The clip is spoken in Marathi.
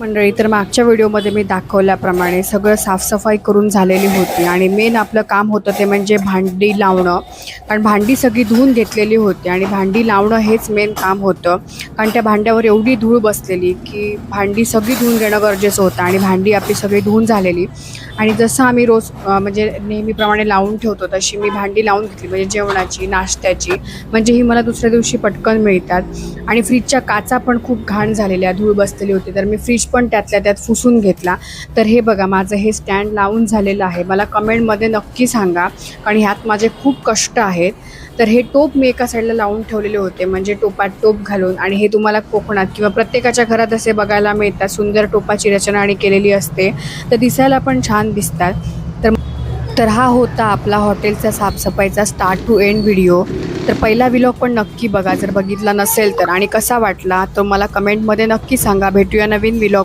मंडळी, तर मागच्या व्हिडिओमध्ये मी दाखवल्याप्रमाणे सगळं साफसफाई करून झालेली होती आणि मेन आपलं काम होतं ते म्हणजे भांडी लावणं. कारण भांडी सगळी धुवून घेतलेली होती आणि भांडी लावणं हेच मेन काम होतं. कारण त्या भांड्यावर एवढी धूळ बसलेली की भांडी सगळी धुवून घेणं गरजेचं होतं आणि भांडी आपली सगळी धुवून झालेली. आणि जसं आम्ही रोज म्हणजे नेहमीप्रमाणे लावून ठेवतो तशी मी भांडी लावून घेतली, म्हणजे जेवणाची, नाश्त्याची, म्हणजे ही मला दुसऱ्या दिवशी पटकन मिळतात. आणि फ्रीजच्या काचा पण खूप घाण झालेल्या, धूळ बसलेली होती, तर मी फ्रीज पण त्यातल्या त्यात पुसून घेतला. तर हे बघा, माझं हे स्टँड लावून झालेलं आहे. मला कमेंटमध्ये नक्की सांगा, कारण ह्यात माझे खूप कष्ट आहेत. तर हे टोप मी एका साईडला लावून ठेवलेले होते, म्हणजे टोपात टोप घालून. आणि हे तुम्हाला कोकणात किंवा प्रत्येकाच्या घरात असे बघायला मिळतात, सुंदर टोपाची रचना आणि केलेली असते, तर दिसायला पण छान दिसतात. तर हा होता आपला हॉटेलचा साफसफाईचा स्टार्ट टू एंड व्हिडिओ. तर पहिला व्लॉग पण नक्की बघा जर बघितला नसेल तर, आणि कसा वाटला तर मला कमेंटमध्ये नक्की सांगा. भेटूया नवीन व्लॉग.